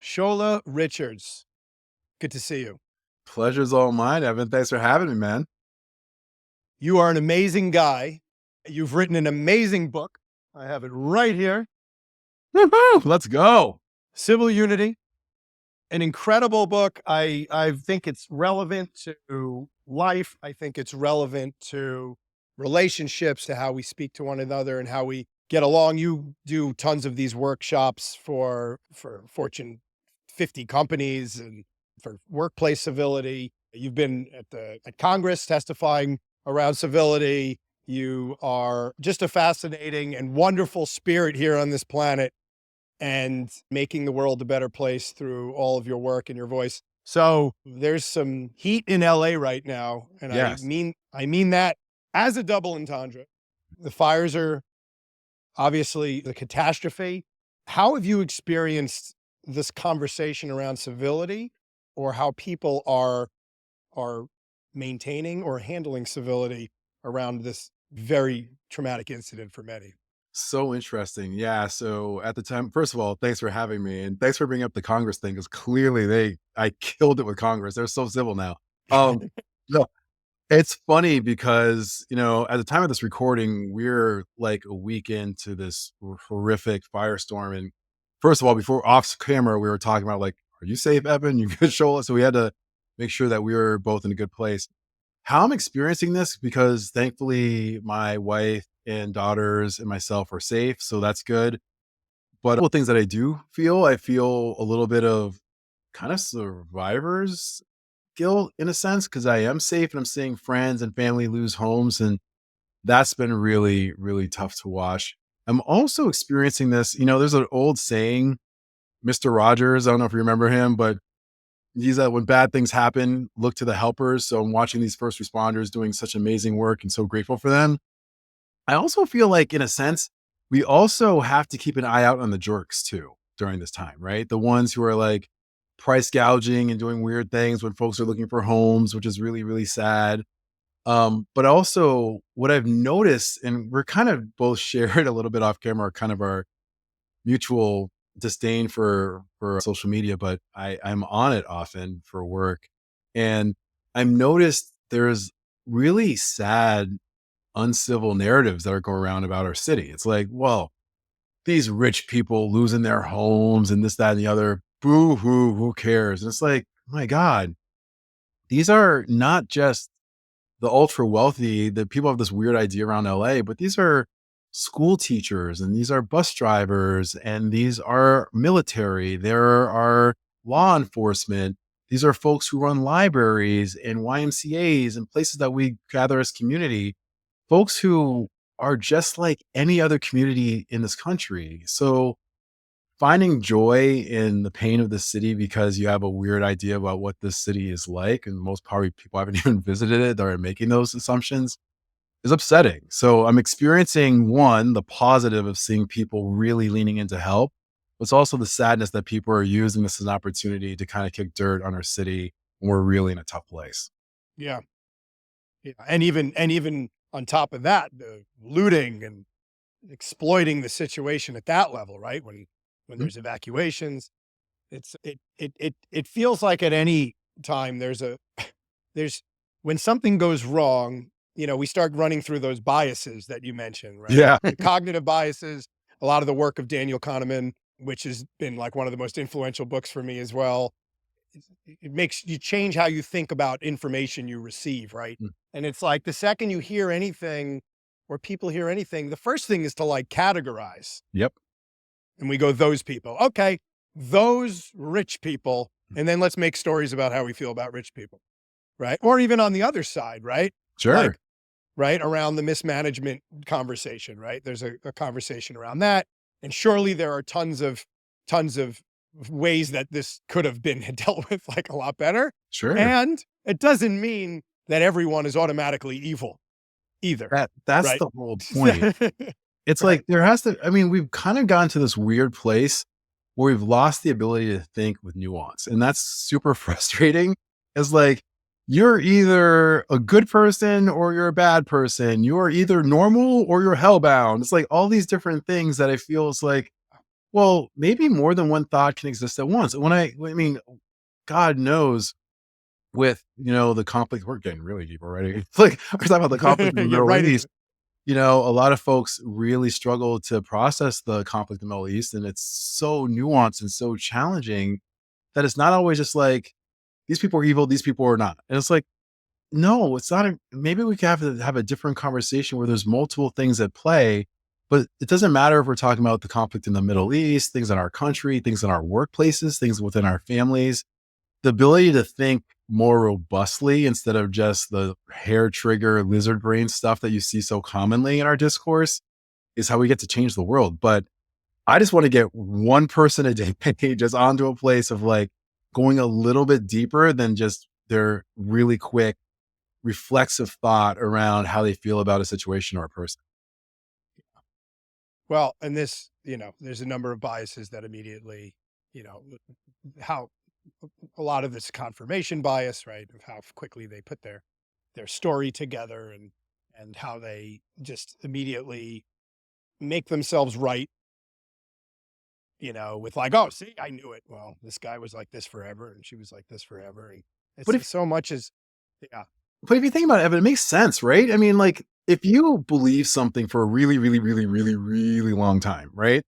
Shola Richards. Good to see you. Pleasure's all mine, Evan. Thanks for having me, man. You are an amazing guy. You've written an amazing book. I have it right here. Woo-hoo! Let's go. Civil Unity, an incredible book. I think it's relevant to life. I think it's relevant to relationships, to how we speak to one another and how we get along. You do tons of these workshops for Fortune 50 companies and for workplace civility. You've been at Congress testifying around civility. You are just a fascinating and wonderful spirit here on this planet and making the world a better place through all of your work and your voice. So there's some heat in LA right now. And Yes. I mean that as a double entendre. The fires are obviously the catastrophe. How have you experienced this conversation around civility, or how people are maintaining or handling civility around this very traumatic incident for many? So interesting. Yeah. So at the time, first of all, thanks for having me. And thanks for bringing up the Congress thing, because clearly I killed it with Congress. They're so civil now. No, it's funny because, at the time of this recording, we're like a week into this horrific firestorm. And first of all, before off camera, we were talking about like, are you safe, Evan? You good, Shola? So we had to make sure that we were both in a good place. How I'm experiencing this, because thankfully my wife and daughters and myself are safe, so that's good. But a couple of things that I feel a little bit of kind of survivor's guilt in a sense, because I am safe and I'm seeing friends and family lose homes, and that's been really, really tough to watch. I'm also experiencing this, there's an old saying, Mr. Rogers, I don't know if you remember him, but he's when bad things happen, look to the helpers. So I'm watching these first responders doing such amazing work and so grateful for them. I also feel like, in a sense, we also have to keep an eye out on the jerks too during this time, right? The ones who are like price gouging and doing weird things when folks are looking for homes, which is really, really sad. But also what I've noticed, and we're kind of both shared a little bit off camera, kind of our mutual disdain for social media, but I'm on it often for work. And I've noticed there's really sad, uncivil narratives that are going around about our city. It's like, well, these rich people losing their homes and this, that, and the other. Boo hoo, who cares? And it's like, my God, these are not just the ultra wealthy. The people have this weird idea around LA, but these are school teachers, and these are bus drivers, and these are military. There are law enforcement. These are folks who run libraries and YMCAs and places that we gather as community, folks who are just like any other community in this country. So finding joy in the pain of the city because you have a weird idea about what this city is like, and most probably people haven't even visited it, they're making those assumptions, is upsetting. So I'm experiencing, one, the positive of seeing people really leaning into help. But it's also the sadness that people are using this as an opportunity to kind of kick dirt on our city when we're really in a tough place. Yeah. Yeah. And even on top of that, the looting and exploiting the situation at that level, right? When Mhm. there's evacuations, it feels like at any time there's when something goes wrong, we start running through those biases that you mentioned, right? Yeah, The cognitive biases, a lot of the work of Daniel Kahneman, which has been like one of the most influential books for me as well. It makes you change how you think about information you receive, right? Mm. And it's like the second you hear anything or people hear anything, the first thing is to like categorize. Yep. And we go, those people. Okay, those rich people. And then let's make stories about how we feel about rich people, right? Or even on the other side, right? Sure. Like, right around the mismanagement conversation, right? There's a conversation around that. And surely there are tons of ways that this could have been dealt with like a lot better. Sure. And it doesn't mean that everyone is automatically evil either, That's right? the whole point. It's Right. like we've kind of gotten to this weird place where we've lost the ability to think with nuance. And that's super frustrating. It's like, you're either a good person or you're a bad person. You're either normal or you're hellbound. It's like all these different things that I feel is like, Well, maybe more than one thought can exist at once. I mean, God knows with, the conflict, we're getting really deep already. It's like, we're talking about the conflict in the You're Middle right into East. it. A lot of folks really struggle to process the conflict in the Middle East, and it's so nuanced and so challenging that it's not always just like, these people are evil, these people are not. And it's like, no, it's not. Maybe we can have a different conversation where there's multiple things at play, but it doesn't matter if we're talking about the conflict in the Middle East, things in our country, things in our workplaces, things within our families. The ability to think more robustly instead of just the hair trigger lizard brain stuff that you see so commonly in our discourse is how we get to change the world. But I just want to get one person a day just onto a place of like going a little bit deeper than just their really quick reflexive thought around how they feel about a situation or a person. Well, and this, there's a number of biases that immediately, you know, how a lot of this confirmation bias, right? Of how quickly they put their story together and how they just immediately make themselves right, with like, oh, see, I knew it. Well, this guy was like this forever and she was like this forever. And But it's so much as, yeah, if you think about it, Evan, it makes sense, right? I mean, like if you believe something for a really, really, really, really, really long time, right?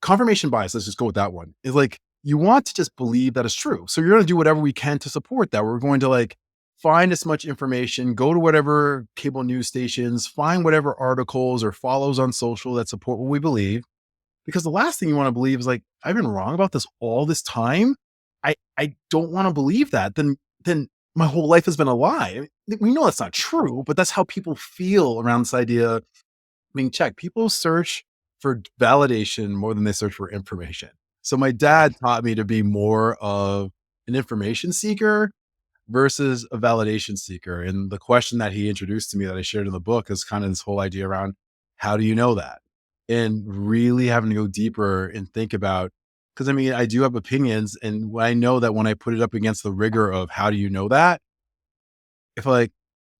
Confirmation bias, let's just go with that one, is like you want to just believe that it's true. So you're going to do whatever we can to support that. We're going to like find as much information, go to whatever cable news stations, find whatever articles or follows on social that support what we believe. Because the last thing you want to believe is like, I've been wrong about this all this time. I don't want to believe that. Then my whole life has been a lie. We know that's not true, but that's how people feel around this idea being checked. People search for validation more than they search for information. So my dad taught me to be more of an information seeker versus a validation seeker. And the question that he introduced to me that I shared in the book is kind of this whole idea around how do you know that? And really having to go deeper and think about, because I mean, I do have opinions. And I know that when I put it up against the rigor of how do you know that, if like,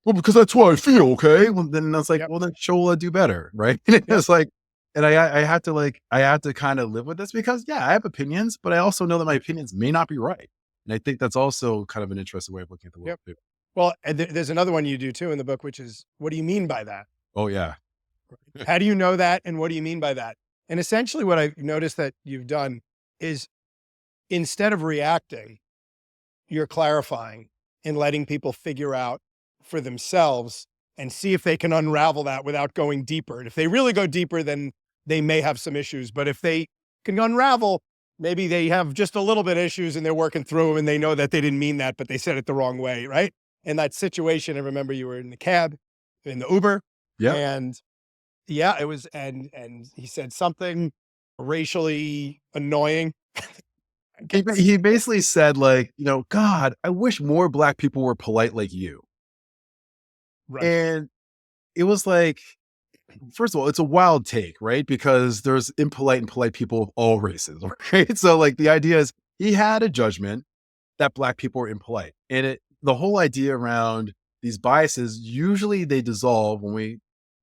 well, because that's what I feel, okay? Well, then I was like, yep, well, then Shola do better, right? yep, It's like, and I have to kind of live with this because yeah, I have opinions, but I also know that my opinions may not be right. And I think that's also kind of an interesting way of looking at the world yep. too. Well, and there's another one you do too in the book, which is, what do you mean by that? Oh yeah. How do you know that? And what do you mean by that? And essentially what I've noticed that you've done is, instead of reacting, you're clarifying and letting people figure out for themselves and see if they can unravel that without going deeper. And if they really go deeper, then they may have some issues. But if they can unravel, maybe they have just a little bit of issues and they're working through them and they know that they didn't mean that, but they said it the wrong way, right? In that situation, I remember you were in the cab, in the Uber, Yep. and yeah, it was, and he said something racially annoying, I guess. He basically said like, God, I wish more black people were polite like you. Right. And it was like, first of all, it's a wild take, right? Because there's impolite and polite people of all races, right? So like the idea is he had a judgment that black people are impolite. And the whole idea around these biases, usually they dissolve when we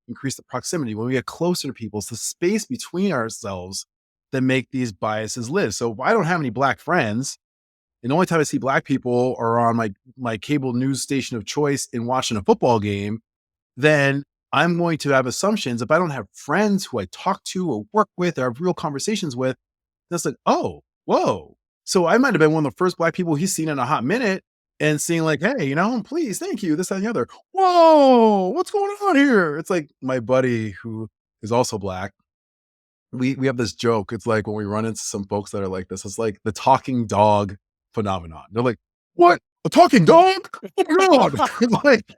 increase the proximity, when we get closer to people. It's the space between ourselves that make these biases live. So if I don't have any black friends, and the only time I see black people are on my cable news station of choice in watching a football game, then I'm going to have assumptions. If I don't have friends who I talk to or work with or have real conversations with, that's like, oh, whoa. So I might have been one of the first black people he's seen in a hot minute and seeing like, hey, please, thank you, this, that, and the other. Whoa, what's going on here? It's like my buddy who is also black. We have this joke. It's like when we run into some folks that are like this, it's like the talking dog phenomenon. They're like, what? A talking dog? Oh my God. It's like,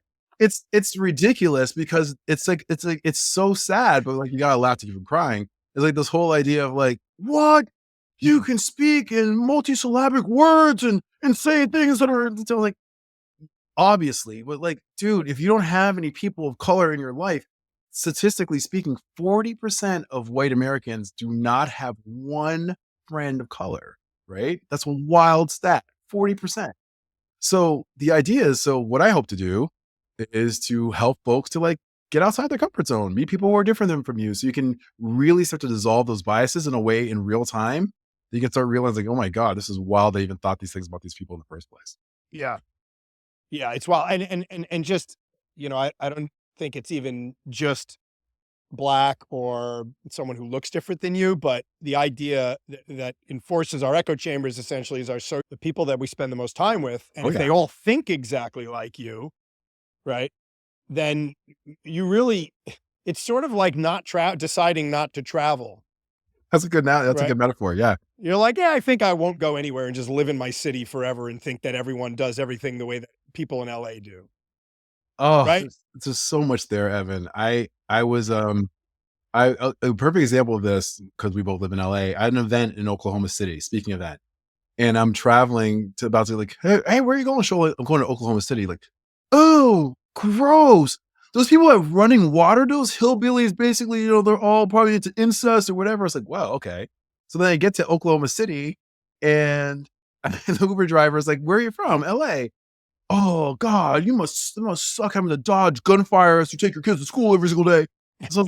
it's ridiculous because it's so sad, but like you gotta laugh to keep from crying. It's like this whole idea of like, what? You can speak in multisyllabic words and say things that are so like obviously, but like, dude, if you don't have any people of color in your life, statistically speaking, 40% of white Americans do not have one friend of color, right? That's a wild stat. 40%. So the idea is, so what I hope to do is to help folks to like get outside their comfort zone, meet people who are different than from you, so you can really start to dissolve those biases in a way in real time. You can start realizing, oh my God, this is wild. They even thought these things about these people in the first place. Yeah. Yeah. It's wild. And just, I don't think it's even just black or someone who looks different than you, but the idea that enforces our echo chambers essentially is the people that we spend the most time with. And Oh if yeah, they all think exactly like you, right, then you really, it's sort of like deciding not to travel, that's a right? good metaphor. Yeah. You're like, yeah, I think I won't go anywhere and just live in my city forever and think that everyone does everything the way that people in LA do, Oh, right? there's just so much there, Evan. I was a perfect example of this because we both live in LA. I had an event in Oklahoma City. Speaking of that, and I'm traveling to about to like, hey, where are you going, Shola? I'm going to Oklahoma City. Like, oh, gross. Those people have running water, those hillbillies, basically, they're all probably into incest or whatever. It's like, wow, okay. So then I get to Oklahoma City and the Uber driver is like, where are you from? LA. Oh God, it must suck having to dodge gunfire as you take your kids to school every single day. So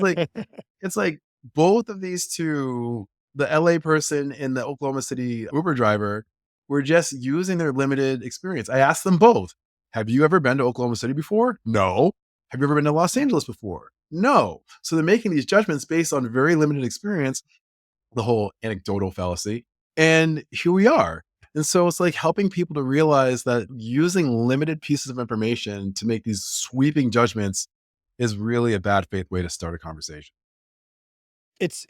it's like both of these two, the LA person and the Oklahoma City Uber driver, were just using their limited experience. I asked them both, have you ever been to Oklahoma City before? No. Have you ever been to Los Angeles before? No. So they're making these judgments based on very limited experience, the whole anecdotal fallacy. And here we are. And so it's like helping people to realize that using limited pieces of information to make these sweeping judgments is really a bad faith way to start a conversation. It's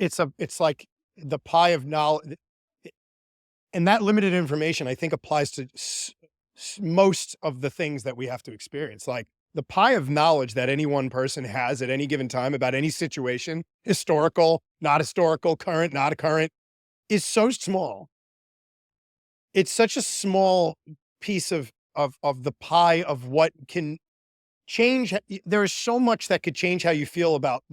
like the pie of knowledge, and that limited information I think applies to most of the things that we have to experience. Like the pie of knowledge that any one person has at any given time about any situation, historical, not historical, current, not current, is so small. It's such a small piece of the pie of what can change. There is so much that could change how you feel about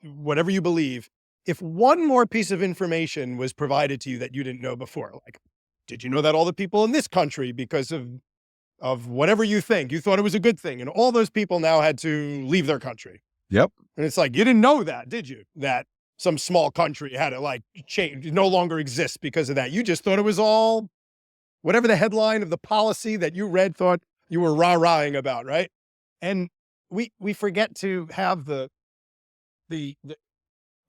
whatever you believe, if one more piece of information was provided to you that you didn't know before, like, did you know that all the people in this country, because of whatever you think, you thought it was a good thing, and all those people now had to leave their country? Yep. And it's like, you didn't know that, did you? That some small country had to like change, no longer exist because of that. You just thought it was all whatever the headline of the policy that you read thought you were rah-rahing about, right? And we forget to have the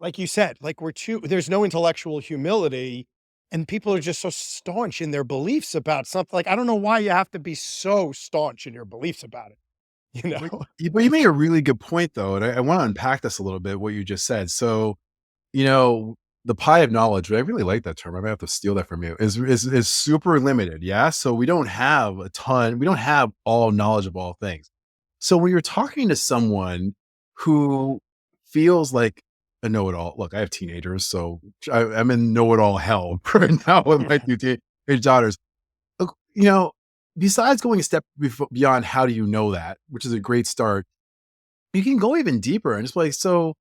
like you said, like there's no intellectual humility and people are just so staunch in their beliefs about something. Like, I don't know why you have to be so staunch in your beliefs about it, you But know? but you made a really good point though, and I want to unpack this a little bit, what you just said. So, you know, the pie of knowledge, I really like that term. I might have to steal that from you, is super limited. Yeah. So we don't have a ton, we don't have all knowledge of all things. So when you're talking to someone who feels like a know-it-all, look, I have teenagers, so I'm in know-it-all hell right now with my two teenage daughters. Look, besides going a step beyond how do you know that, which is a great start, you can go even deeper and just be like, so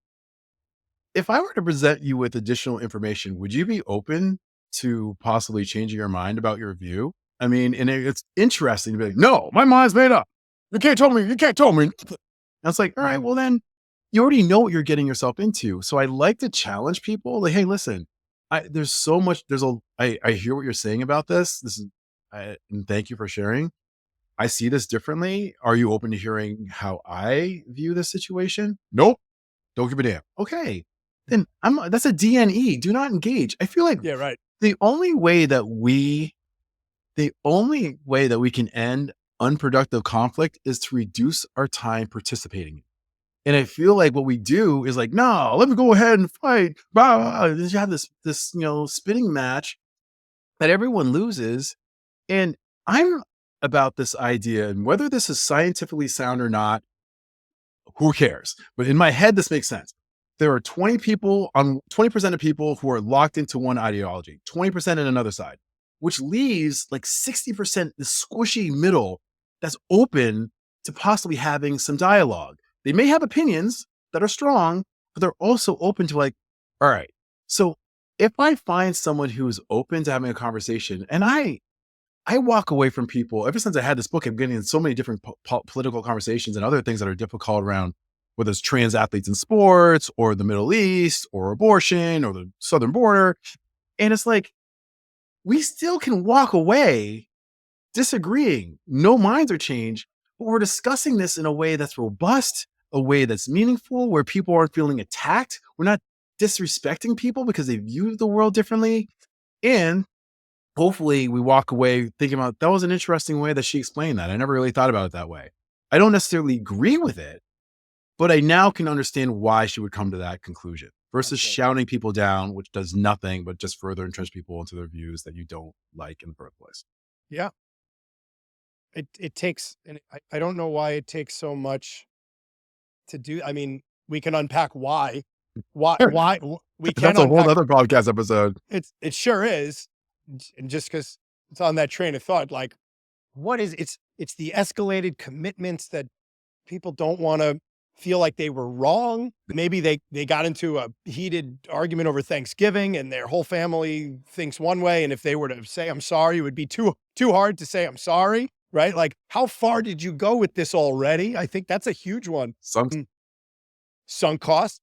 if I were to present you with additional information, would you be open to possibly changing your mind about your view? I mean, and it's interesting to be like, no, my mind's made up. You can't tell me. You can't tell me. And it's like, all right, well then you already know what you're getting yourself into. So I like to challenge people like, hey, listen, there's so much, I hear what you're saying about this. And thank you for sharing. I see this differently. Are you open to hearing how I view this situation? Nope. Don't give a damn. Okay. Then that's a DNE. Do not engage. I feel like Yeah, right. the only way that we can end unproductive conflict is to reduce our time participating. And I feel like what we do is like, no, let me go ahead and fight. Blah, blah, blah. You have this spinning match that everyone loses. And I'm about this idea, and whether this is scientifically sound or not, who cares? But in my head, this makes sense. There are 20% of people who are locked into one ideology, 20% in another side, which leaves like 60% the squishy middle that's open to possibly having some dialogue. They may have opinions that are strong, but they're also open to like, all right, so if I find someone who is open to having a conversation, and I walk away from people ever since I had this book, I'm getting in so many different political conversations and other things that are difficult around whether it's trans athletes in sports or the Middle East or abortion or the southern border. And it's like, we still can walk away disagreeing. No minds are changed, but we're discussing this in a way that's robust, a way that's meaningful, where people aren't feeling attacked. We're not disrespecting people because they view the world differently. And hopefully we walk away thinking about that was an interesting way that she explained that. I never really thought about it that way. I don't necessarily agree with it, but I now can understand why she would come to that conclusion versus Absolutely. shouting people down, which does nothing but just further entrench people into their views that you don't like in the first place. Yeah. It takes, and I don't know why it takes so much to do. I mean, we can unpack we can That's a whole unpack. other podcast episode. It sure is. And just because it's on that train of thought, like, what is it's the escalated commitments that people don't want to feel like they were wrong. Maybe they got into a heated argument over Thanksgiving and their whole family thinks one way, and if they were to say I'm sorry, it would be too hard to say I'm sorry, right? Like, how far did you go with this already? I think that's a huge one. Some Mm. Sunk cost.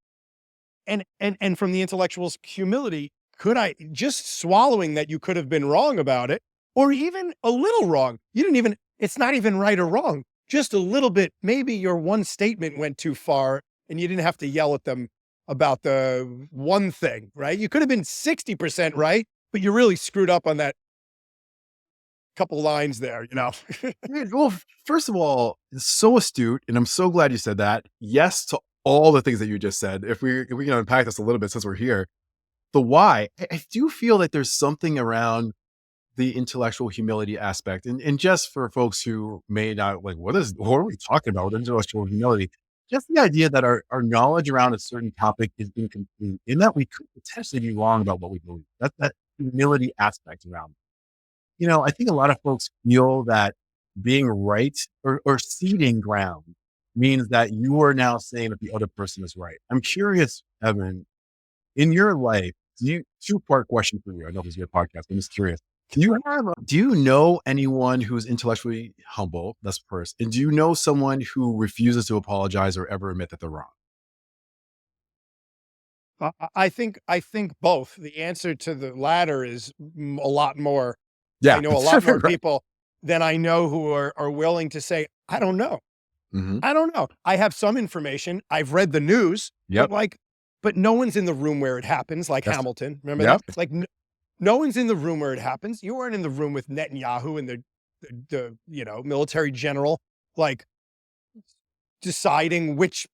And from the intellectual's humility, could I just swallowing that you could have been wrong about it, or even a little wrong? You didn't even, it's not even right or wrong, just a little bit. Maybe your one statement went too far and you didn't have to yell at them about the one thing, right? You could have been 60% right, but you really screwed up on that couple lines there, you know? Yeah, well, first of all, it's so astute, and I'm so glad you said that. Yes to all the things that you just said. If we can unpack this a little bit since we're here, the why, I do feel that there's something around the intellectual humility aspect, and just for folks who may not like, what are we talking about with intellectual humility? Just the idea that our knowledge around a certain topic is incomplete, in that we could potentially be wrong about what we believe. That humility aspect around it. I think a lot of folks feel that being right or ceding ground means that you are now saying that the other person is right. I'm curious, Evan, in your life, two-part question for you. I know this is your podcast. I'm just curious. Do you know anyone who's intellectually humble? That's first. And do you know someone who refuses to apologize or ever admit that they're wrong? I think both. The answer to the latter is a lot more. I Yeah. know a lot more Right. people than I know who are willing to say, I don't know. Hmm. I don't know. I have some information. I've read the news, Yep. but no one's in the room where it happens, like That's Hamilton. Remember yep. that? Like, no one's in the room where it happens. You weren't in the room with Netanyahu and the military general, like, deciding which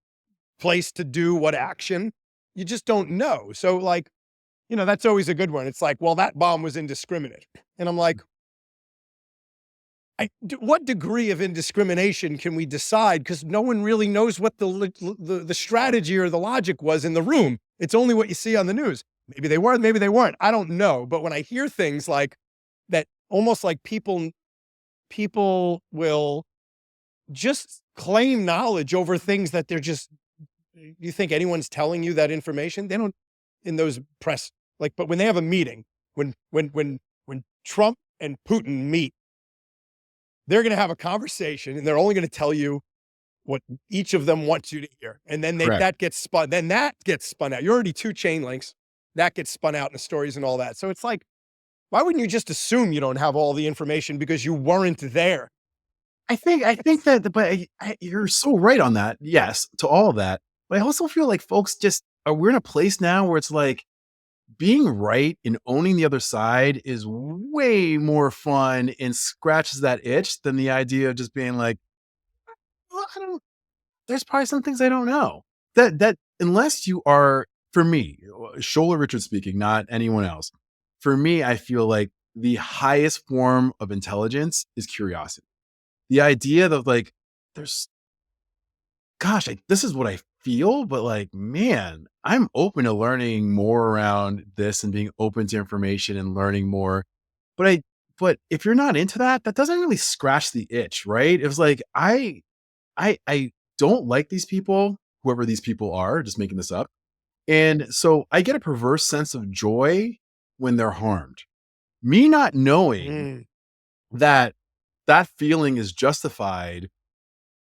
place to do what action. You just don't know. So, like, that's always a good one. It's like, well, that bomb was indiscriminate. And I'm like, what degree of indiscrimination can we decide? Because no one really knows what the strategy or the logic was in the room. It's only what you see on the news. Maybe they were, maybe they weren't. I don't know. But when I hear things like that, almost like people will just claim knowledge over things that they're just. You think anyone's telling you that information? They don't in those press, like. But when they have a meeting, when Trump and Putin meet, they're going to have a conversation and they're only going to tell you what each of them wants you to hear. And then Correct. that gets spun out. You're already two chain links. That gets spun out in the stories and all that. So it's like, why wouldn't you just assume you don't have all the information because you weren't there? I think that, but you're so right on that. Yes, to all of that. But I also feel like folks just we're in a place now where it's like being right and owning the other side is way more fun and scratches that itch than the idea of just being like, well, I don't. There's probably some things I don't know. That unless you are, for me, Shola Richard speaking, not anyone else. For me, I feel like the highest form of intelligence is curiosity. The idea that like there's gosh, this is what I feel, but like, man, I'm open to learning more around this and being open to information and learning more. But but if you're not into that, that doesn't really scratch the itch, right? It was like, I don't like these people, whoever these people are, just making this up. And so I get a perverse sense of joy when they're harmed. Me not knowing Mm, that that feeling is justified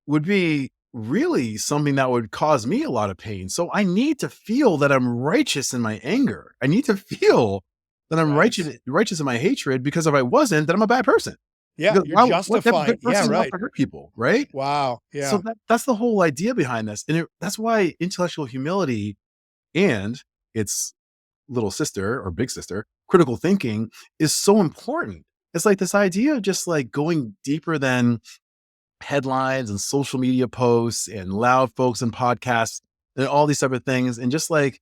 would be really something that would cause me a lot of pain. So I need to feel that I'm righteous in my anger. I need to feel that I'm Right. righteous in my hatred, because if I wasn't, then I'm a bad person. Yeah, Because you're what type of justifying. good Yeah, person wants right. to hurt people, right? Wow. So Yeah. that's the whole idea behind this. And that's why intellectual humility and its little sister or big sister, critical thinking, is so important. It's like this idea of just like going deeper than headlines and social media posts and loud folks and podcasts and all these type of things, and just like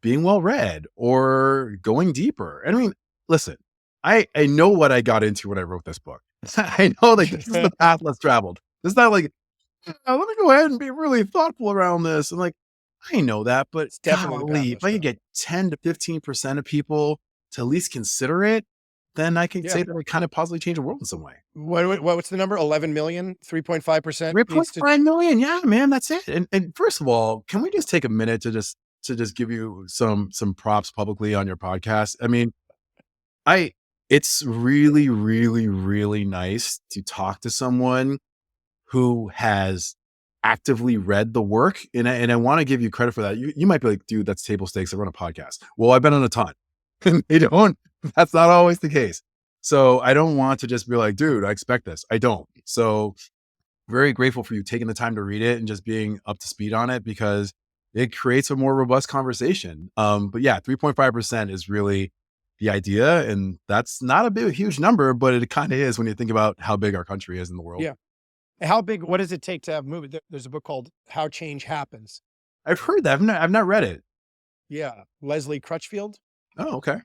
being well read or going deeper. I mean, listen, I know what I got into when I wrote this book. I know, like, this is the path less traveled. It's not like, let me go ahead and be really thoughtful around this. And like, I know that, but It's definitely the path golly, if less I could traveled. get 10 to 15% of people to at least consider it, then I can Yeah. say that I kind of positively change the world in some way. What's the number? 11 million, 3.5% needs to. 3.5 million. Yeah, man, that's it. And first of all, can we just take a minute to just give you some props publicly on your podcast? I mean, I it's really, really, really nice to talk to someone who has actively read the work. And I want to give you credit for that. You might be like, dude, that's table stakes. I run a podcast. Well, I've been on a ton. And they don't, that's not always the case. So I don't want to just be like, dude, I expect this. I don't. So very grateful for you taking the time to read it and just being up to speed on it, because it creates a more robust conversation. But yeah, 3.5% is really the idea. And that's not a big, huge number, but it kind of is when you think about how big our country is in the world. Yeah. How big, what does it take to have movement? There's a book called How Change Happens. I've heard that. I've not read it. Yeah. Leslie Crutchfield. Oh, okay.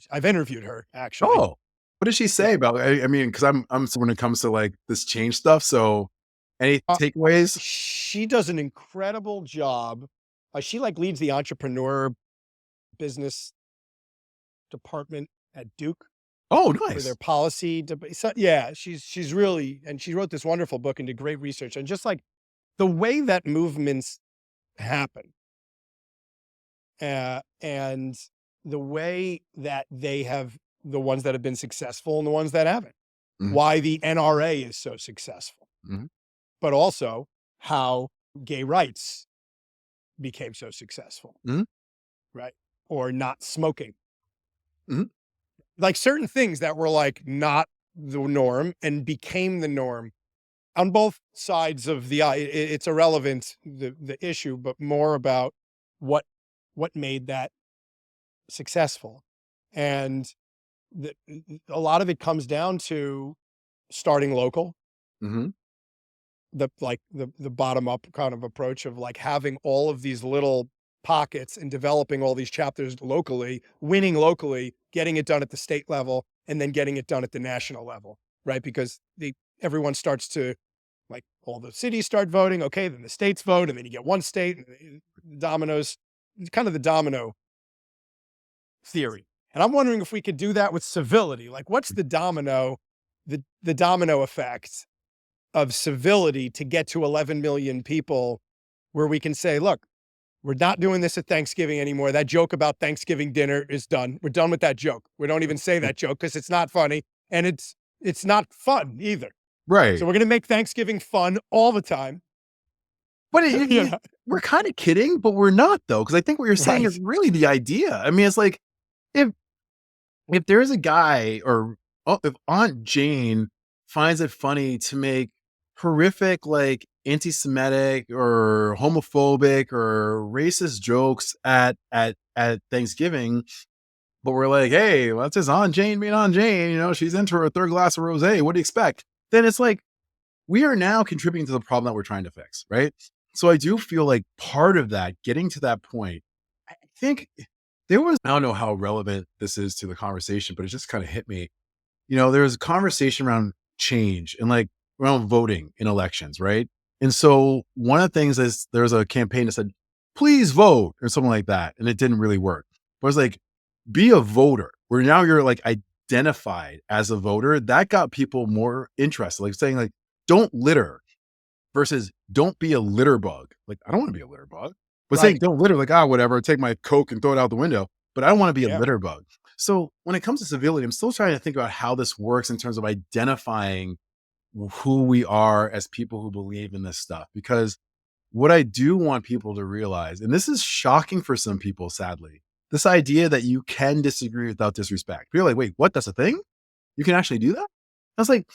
I've interviewed her actually. Oh, what did she Yeah. say about? I mean, because I'm when it comes to like this change stuff. So, any takeaways? She does an incredible job. She like leads the entrepreneur business department at Duke Oh, for their nice. policy. So, yeah, she's really, and she wrote this wonderful book and did great research, and just like the way that movements happen, and the way that they have, the ones that have been successful and the ones that haven't. Mhm, Why the NRA is so successful, mhm, but also how gay rights became so successful, mhm, right? Or not smoking, mhm, like certain things that were like not the norm and became the norm on both sides of the eye. It's irrelevant, the issue, but more about what made that successful. And the, a lot of it comes down to starting local, mhm, the bottom up kind of approach of like having all of these little pockets and developing all these chapters locally, winning locally, getting it done at the state level, and then getting it done at the national level, right? Because everyone starts to, like, all the cities start voting, okay, then the states vote, and then you get one state, and the dominoes, kind of the domino theory. And I'm wondering if we could do that with civility. Like, what's the domino, the domino effect of civility to get to 11 million people, where we can say, look, we're not doing this at Thanksgiving anymore. That joke about Thanksgiving dinner is done. We're done with that joke. We don't even say that joke because it's not funny, and it's not fun either. So right. we're going to make Thanksgiving fun all the time. But Yeah. we're kind of kidding, but we're not, though, because I think what you're saying is Right. really the idea. I mean, it's like if if there is a guy, or if Aunt Jane finds it funny to make horrific, like anti-Semitic or homophobic or racist jokes at Thanksgiving, but we're like, hey, well, that's his Aunt Jane being Aunt Jane. She's into her third glass of rosé. What do you expect? Then it's like we are now contributing to the problem that we're trying to fix, right? So I do feel like part of that, getting to that point, I think there was, I don't know how relevant this is to the conversation, but it just kind of hit me. There was a conversation around change and like around voting in elections, right? And so one of the things is there's a campaign that said, please vote, or something like that. And it didn't really work. But it's like, be a voter, where now you're like identified as a voter. That got people more interested, like saying like, don't litter versus don't be a litter bug. Like, I don't want to be a litter bug, but saying Right. don't litter, like, whatever, take my Coke and throw it out the window. But I don't want to be a Yeah. litter bug. So when it comes to civility, I'm still trying to think about how this works in terms of identifying who we are as people who believe in this stuff. Because what I do want people to realize, and this is shocking for some people, sadly, this idea that you can disagree without disrespect. You're like, wait, what? That's a thing? You can actually do that? I was like,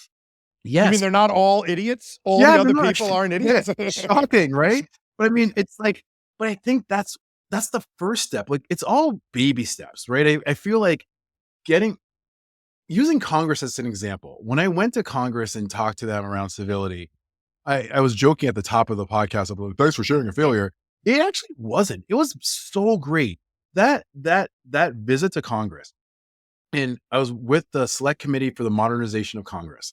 You mean yes. they're not all idiots? All the Yeah, no, other no, people aren't yeah, idiots? shocking, right? But I mean, it's like, but I think that's the first step. Like, it's all baby steps, right? I feel like getting using Congress as an example. When I went to Congress and talked to them around civility, I was joking at the top of the podcast. I'm like, thanks for sharing a failure. It actually wasn't. It was so great. That visit to Congress. And I was with the select committee for the modernization of Congress.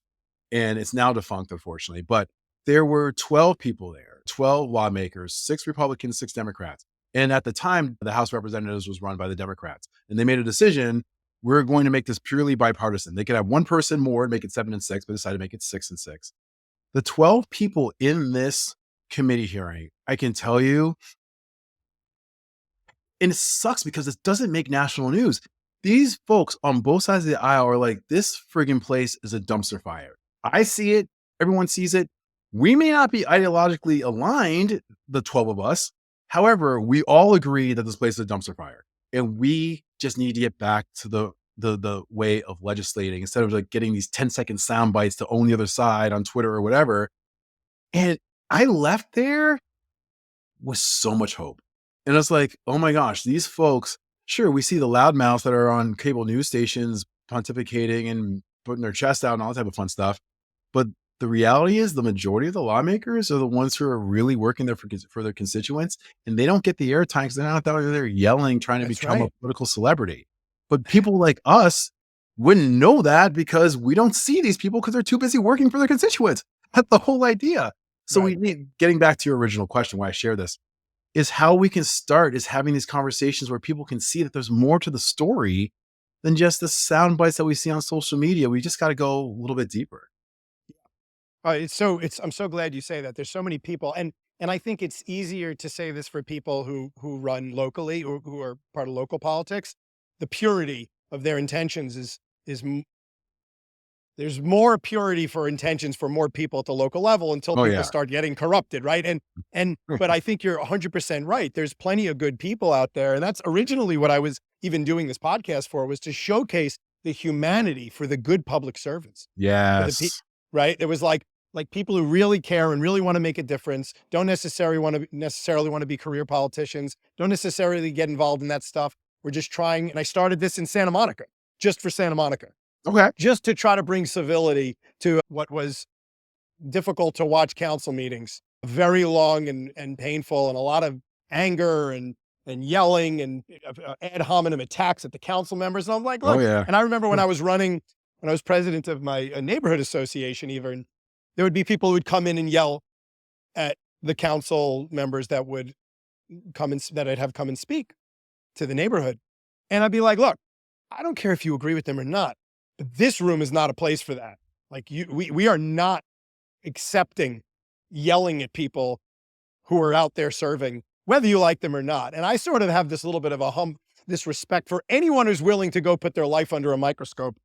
And it's now defunct, unfortunately. But there were 12 people there, 12 lawmakers, 6 Republicans, 6 Democrats. And at the time, the House of Representatives was run by the Democrats. And they made a decision, we're going to make this purely bipartisan. They could have one person more and make it 7 and 6, but decided to make it 6 and 6. The 12 people in this committee hearing, I can tell you, and it sucks because it doesn't make national news. These folks on both sides of the aisle are like, this friggin' place is a dumpster fire. I see it. Everyone sees it. We may not be ideologically aligned, the 12 of us. However, we all agree that this place is a dumpster fire. And we just need to get back to the way of legislating instead of like getting these 10-second sound bites to own the other side on Twitter or whatever. And I left there with so much hope. And it's like, oh my gosh, these folks, sure, we see the loudmouths that are on cable news stations pontificating and putting their chest out and all that type of fun stuff. But the reality is the majority of the lawmakers are the ones who are really working there for their constituents. And they don't get the airtime because they're not out there yelling, trying to That's become a right. political celebrity. But people like us wouldn't know that because we don't see these people because they're too busy working for their constituents. That's the whole idea. So Right. we need, getting back to your original question, why I share this, is how we can start is having these conversations where people can see that there's more to the story than just the sound bites that we see on social media. We just got to go a little bit deeper. I'm so glad you say that. There's so many people, and I think it's easier to say this for people who run locally or who are part of local politics. The purity of their intentions is there's more purity for intentions for more people at the local level until Oh people yeah. start getting corrupted, right? But I think you're 100% right. There's plenty of good people out there, and that's originally what I was even doing this podcast for, was to showcase the humanity for the good public servants, for Yes. right? There was like people who really care and really want to make a difference, don't necessarily want to be career politicians, don't necessarily get involved in that stuff. We're just trying, and I started this in Santa Monica, just for Santa Monica, Okay. just to try to bring civility to what was difficult to watch council meetings, very long and painful, and a lot of anger and yelling and ad hominem attacks at the council members. And I'm like, Oh look, yeah. and I remember when I was running, when I was president of my neighborhood association, even there would be people who would come in and yell at the council members that would that I'd have come and speak to the neighborhood. And I'd be like, look, I don't care if you agree with them or not, but this room is not a place for that. Like we are not accepting yelling at people who are out there serving, whether you like them or not. And I sort of have this little bit of this respect for anyone who's willing to go put their life under a microscope.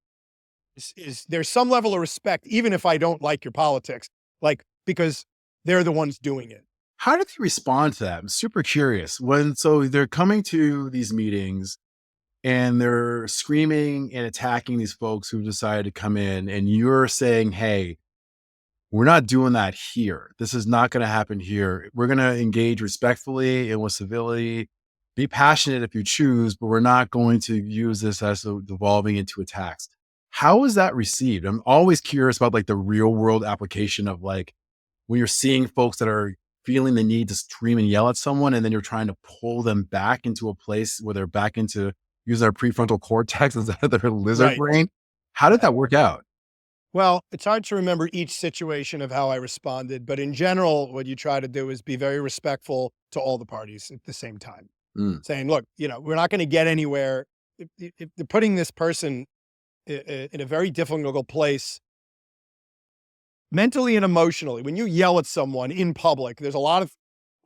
Is there's some level of respect, even if I don't like your politics, like, because they're the ones doing it. How did you respond to that? I'm super curious. So they're coming to these meetings and they're screaming and attacking these folks who decided to come in, and you're saying, hey, we're not doing that here. This is not going to happen here. We're going to engage respectfully and with civility. Be passionate if you choose, but we're not going to use this as devolving into attacks. How is that received? I'm always curious about like the real world application of like when you're seeing folks that are feeling the need to scream and yell at someone, and then you're trying to pull them back into a place where they're back into using their prefrontal cortex instead of their lizard Right. brain. How did that work out? Well, it's hard to remember each situation of how I responded, but in general, what you try to do is be very respectful to all the parties at the same time, Mm. saying, look, we're not going to get anywhere. If they're putting this person in a very difficult place mentally and emotionally. When you yell at someone in public, there's a lot of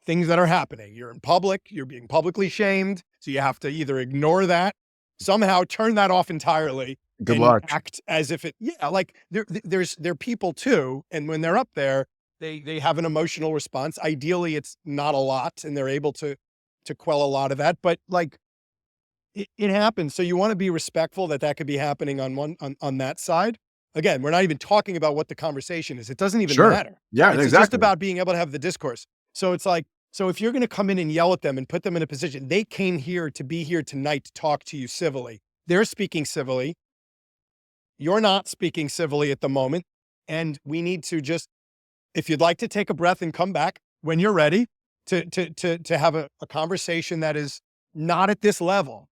things that are happening. You're in public, you're being publicly shamed. So you have to either ignore that somehow turn that off entirely Good and luck. act as if it, yeah, like they're people too. And when they're up there, they have an emotional response. Ideally, it's not a lot and they're able to quell a lot of that, but like it happens. So you want to be respectful that that could be happening on on that side. Again, we're not even talking about what the conversation is. It doesn't even Sure. matter. Yeah, It's just exactly. about being able to have the discourse. So it's like, so if you're going to come in and yell at them and put them in a position, they came here to be here tonight to talk to you civilly. They're speaking civilly. You're not speaking civilly at the moment. And we need to just, if you'd like to take a breath and come back when you're ready to have a conversation that is not at this level,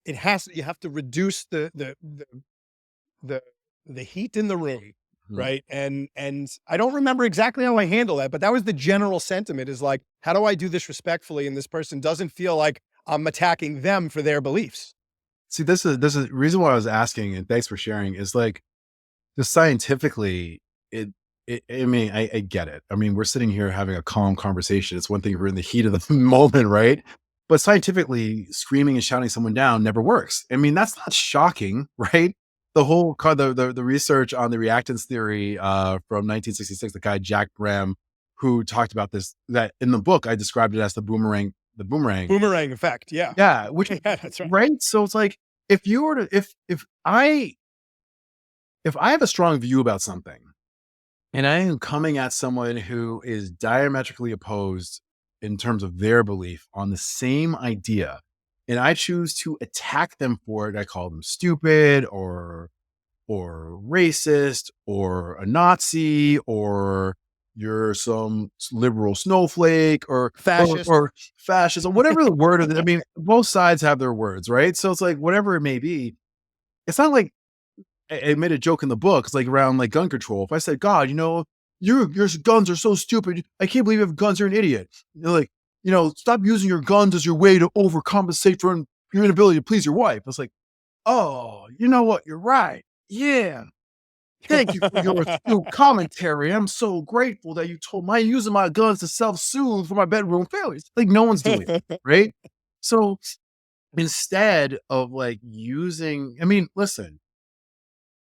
it has, you have to reduce the the heat in the room, Mhm. right? And I don't remember exactly how I handle that, but that was the general sentiment is like, how do I do this respectfully and this person doesn't feel like I'm attacking them for their beliefs? See, this is the reason why I was asking, and thanks for sharing, is like just scientifically, it, I mean, I get it. I mean, we're sitting here having a calm conversation. It's one thing if we're in the heat of the moment, right? But scientifically, screaming and shouting someone down never works. I mean, that's not shocking, right? The whole the research on the reactance theory from 1966, the guy Jack Bram, who talked about this, that in the book I described it as the boomerang. Boomerang effect. Yeah. Yeah, which Yeah, that's right. right. So it's like if you were to if I have a strong view about something and I am coming at someone who is diametrically opposed in terms of their belief on the same idea, and I choose to attack them for it, I call them stupid or racist or a Nazi or you're some liberal snowflake Fascist. or fascist or whatever the word is. I mean, both sides have their words, right? So it's like whatever it may be. It's not like I made a joke in the book. It's like around like gun control. If I said, God, your guns are so stupid. I can't believe you have guns. You're an idiot. Like, stop using your guns as your way to overcompensate for your inability to please your wife. It's like, oh, you know what? You're right. Yeah. Thank you for your astute commentary. I'm so grateful that you told me using my guns to self-soothe for my bedroom failures. Like no one's doing it, right? So instead of like using, I mean, listen,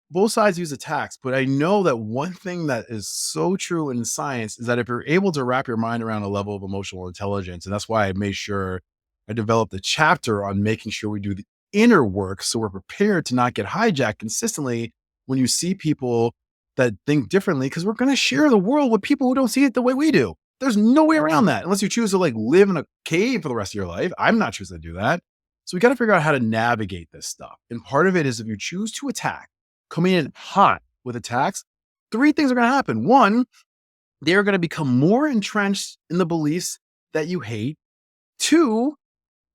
both sides use attacks, but I know that one thing that is so true in science is that if you're able to wrap your mind around a level of emotional intelligence, and that's why I made sure I developed a chapter on making sure we do the inner work so we're prepared to not get hijacked consistently when you see people that think differently, because we're going to share the world with people who don't see it the way we do. There's no way around that unless you choose to like live in a cave for the rest of your life. I'm not choosing to do that. So we got to figure out how to navigate this stuff. And part of it is if you choose to attack, coming in hot with attacks, three things are going to happen. One, they're going to become more entrenched in the beliefs that you hate. Two,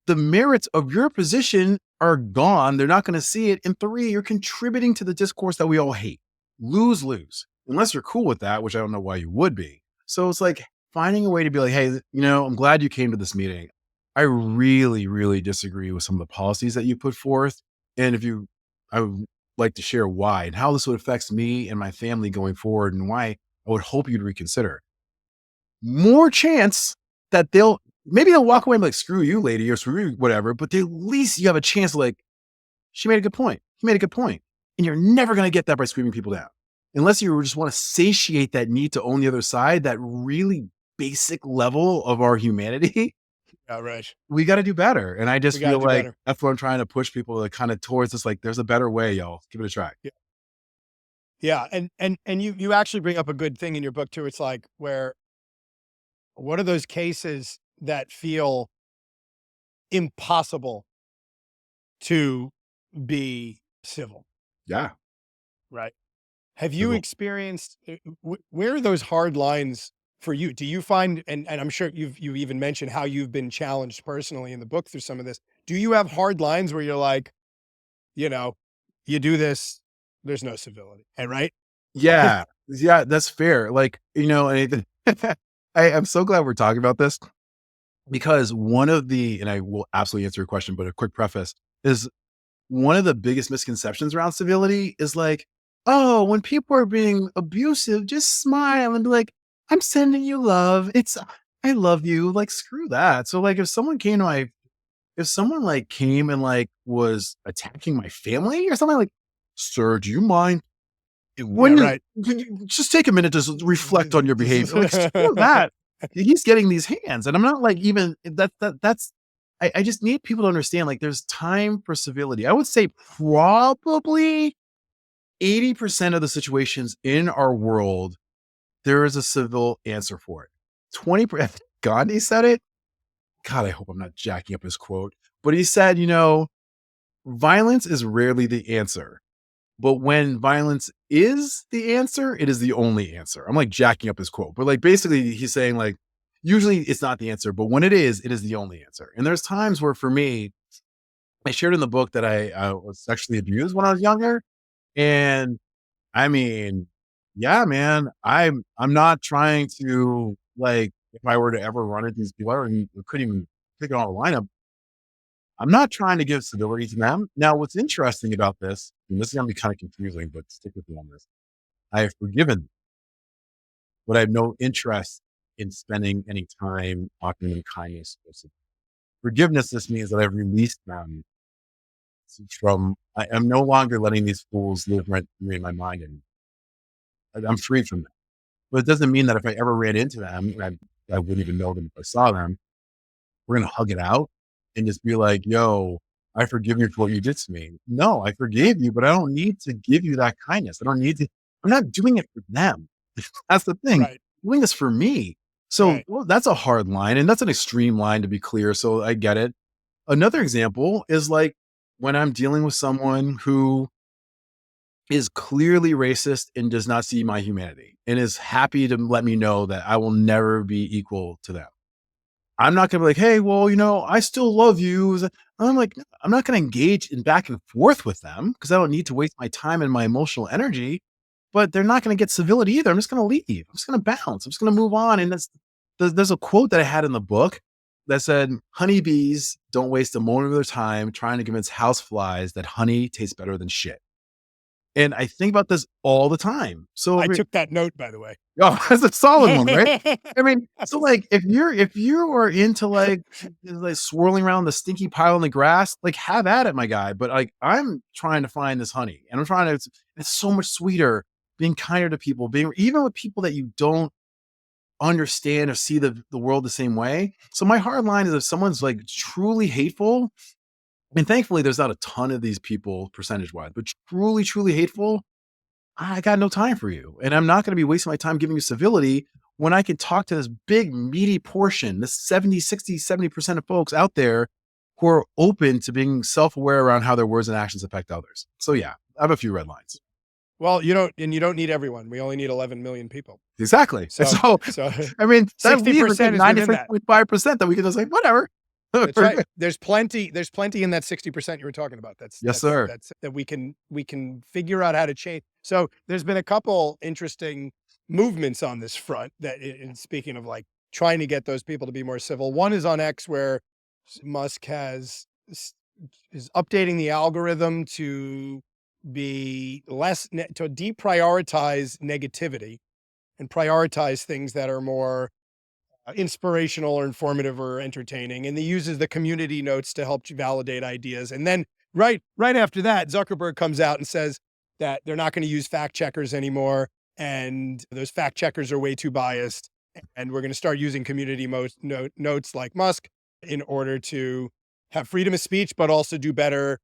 the merits of your position are gone. They're not going to see it. And three, you're contributing to the discourse that we all hate. Lose, lose. Unless you're cool with that, which I don't know why you would be. So it's like finding a way to be like, hey, I'm glad you came to this meeting. I really, really disagree with some of the policies that you put forth. And I would like to share why and how this would affect me and my family going forward and why I would hope you'd reconsider. More chance that they'll walk away and be like, screw you, lady, or screw you, whatever. But at least you have a chance to like, she made a good point. He made a good point. And you're never going to get that by screaming people down. Unless you just want to satiate that need to own the other side, that really basic level of our humanity, Yeah, right. we got to do better. And I We just got to feel do like better. that's what I'm trying to push people to kind of towards this. Like, there's a better way, y'all. Give it a try. Yeah. Yeah. And you actually bring up a good thing in your book too. It's like where, what are those cases that feel impossible to be civil, Yeah. right? Have you Civil. experienced where are those hard lines for you? Do you find, and I'm sure you even mentioned how you've been challenged personally in the book through some of this. Do you have hard lines where you're like, you know, you do this, there's no civility, and right? Yeah. Yeah. That's fair. Like, and I'm so glad we're talking about this because and I will absolutely answer your question, but a quick preface is one of the biggest misconceptions around civility is like, oh, when people are being abusive, just smile and be like, I'm sending you love. I love you. Like, screw that. So, like, if someone came to my if someone like came and like was attacking my family or something, like, sir, do you mind Yeah, when right. you just take a minute to reflect on your behavior? Like, screw that. He's getting these hands. And I'm not like even that's I just need people to understand like there's time for civility. I would say probably 80% of the situations in our world, there is a civil answer for it. 20%, Gandhi said it. God, I hope I'm not jacking up his quote, but he said, violence is rarely the answer. But when violence is the answer, it is the only answer. I'm like jacking up his quote, but like basically he's saying like, usually it's not the answer, but when it is the only answer. And there's times where for me, I shared in the book that I was sexually abused when I was younger. And I mean, yeah, man, I'm not trying to like, if I were to ever run into these people, I couldn't even pick it on a lineup. I'm not trying to give civility to them. Now, what's interesting about this, and this is going to be kind of confusing, but stick with me on this. I have forgiven them, but I have no interest in spending any time offering them kindness. Forgiveness just means that I've released them from, I'm no longer letting these fools live rent free in my mind, and I'm free from them. But it doesn't mean that if I ever ran into them, I wouldn't even know them if I saw them. We're going to hug it out and just be like, yo, I forgive you for what you did to me. No, I forgave you, but I don't need to give you that kindness. I don't need to, I'm not doing it for them. That's the thing. Right. I'm doing this for me. So Right. well, that's a hard line and that's an extreme line to be clear. So I get it. Another example is like when I'm dealing with someone who is clearly racist and does not see my humanity and is happy to let me know that I will never be equal to them. I'm not going to be like, hey, well, I still love you. I'm like, I'm not going to engage in back and forth with them because I don't need to waste my time and my emotional energy, but they're not going to get civility either. I'm just going to leave. I'm just going to bounce. I'm just going to move on. And there's a quote that I had in the book that said, honeybees don't waste a moment of their time trying to convince houseflies that honey tastes better than shit. And I think about this all the time. So I took that note, by the way. oh, that's a solid one, right? I mean, so like if you are into like swirling around the stinky pile in the grass, like have at it, my guy. But like I'm trying to find this honey and I'm trying to, it's so much sweeter being kinder to people, being even with people that you don't understand or see the world the same way. So my hard line is if someone's like truly hateful, and thankfully there's not a ton of these people percentage wise, but truly, truly hateful, I got no time for you. And I'm not going to be wasting my time giving you civility when I can talk to this big, meaty portion, this 70, 60, 70% of folks out there who are open to being self-aware around how their words and actions affect others. So yeah, I have a few red lines. Well, you don't need everyone. We only need 11 million people. Exactly. So I mean, that 60% leaves like is within that. 96.5% that we can just like, whatever. That's right. There's plenty in that 60% you were talking about. Yes, sir. That's that we can figure out how to change. So there's been a couple interesting movements on this front that in speaking of like trying to get those people to be more civil. One is on X where Musk is updating the algorithm to be to deprioritize negativity and prioritize things that are more inspirational or informative or entertaining. And he uses the community notes to help you validate ideas. And then right after that, Zuckerberg comes out and says that they're not going to use fact checkers anymore. And those fact checkers are way too biased. And we're going to start using community notes like Musk in order to have freedom of speech, but also do better,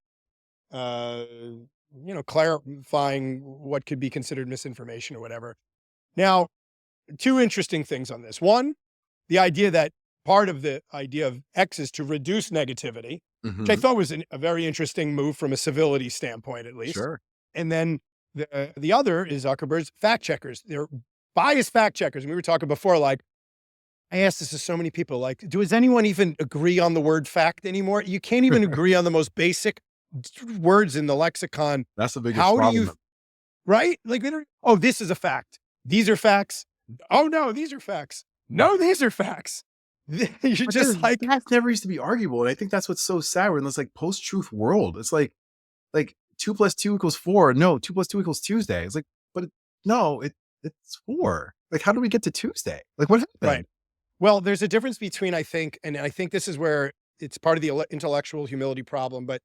clarifying what could be considered misinformation or whatever. Now, two interesting things on this. One, the idea that part of the idea of X is to reduce negativity, which I thought was a very interesting move from a civility standpoint, at least. Sure. And then the other is Zuckerberg's fact checkers. They're biased fact checkers. And we were talking before, like, I asked this to so many people, like, does anyone even agree on the word fact anymore? You can't even agree on the most basic words in the lexicon. That's the biggest How do problem. you, right? Like, oh, this is a fact. These are facts. Oh, no, these are facts. No, these are facts. You're just like, that never used to be arguable. And I think that's what's so sad. We're in this like post-truth world. It's like 2 + 2 = 4. No, 2 + 2 = Tuesday. It's like, but it's 4. Like, how do we get to Tuesday? Like, what happened? right. Well, there's a difference between, I think this is where it's part of the intellectual humility problem, but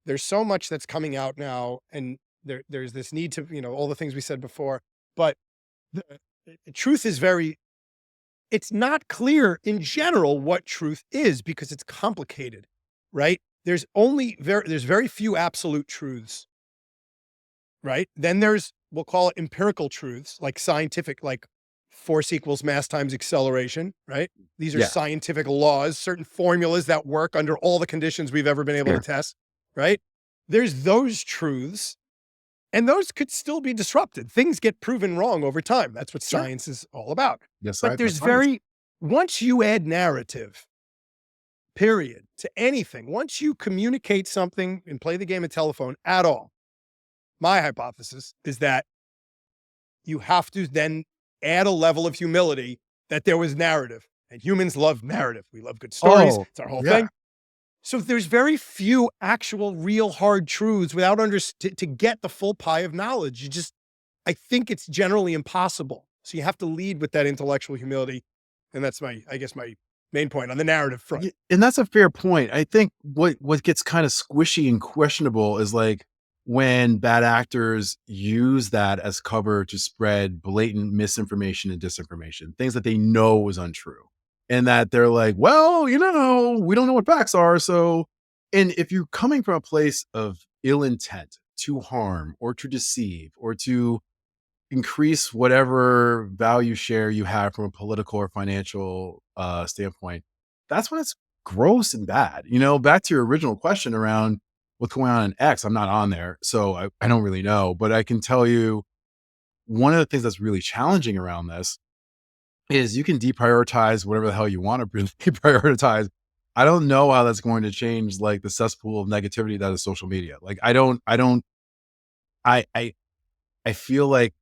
there's so much that's coming out now, and there's this need to, all the things we said before, but the truth is very, it's not clear in general what truth is because it's complicated, right? There's very few absolute truths, right? Then we'll call it empirical truths, like scientific, like force equals mass times acceleration, right? These are Yeah. scientific laws, certain formulas that work under all the conditions we've ever been able to test, right? There's those truths, and those could still be disrupted. Things get proven wrong over time. That's what Sure. science is all about. Yes, But that's science. once you add narrative, period, to anything, once you communicate something and play the game of telephone at all, my hypothesis is that you have to then add a level of humility that there was narrative. And humans love narrative. We love good stories. Oh, It's our whole yeah. thing. So there's very few actual, real hard truths without to get the full pie of knowledge. I think it's generally impossible. So you have to lead with that intellectual humility. And that's I guess my main point on the narrative front. And that's a fair point. I think what gets kind of squishy and questionable is like when bad actors use that as cover to spread blatant misinformation and disinformation, things that they know is untrue. And that they're like, well, we don't know what facts are. So, and if you're coming from a place of ill intent to harm or to deceive or to increase whatever value share you have from a political or financial standpoint, that's when it's gross and bad. Back to your original question around what's going on in X, I'm not on there, so I don't really know. But I can tell you one of the things that's really challenging around this is you can deprioritize whatever the hell you want to deprioritize. I don't know how that's going to change like the cesspool of negativity that is social media. Like I feel like,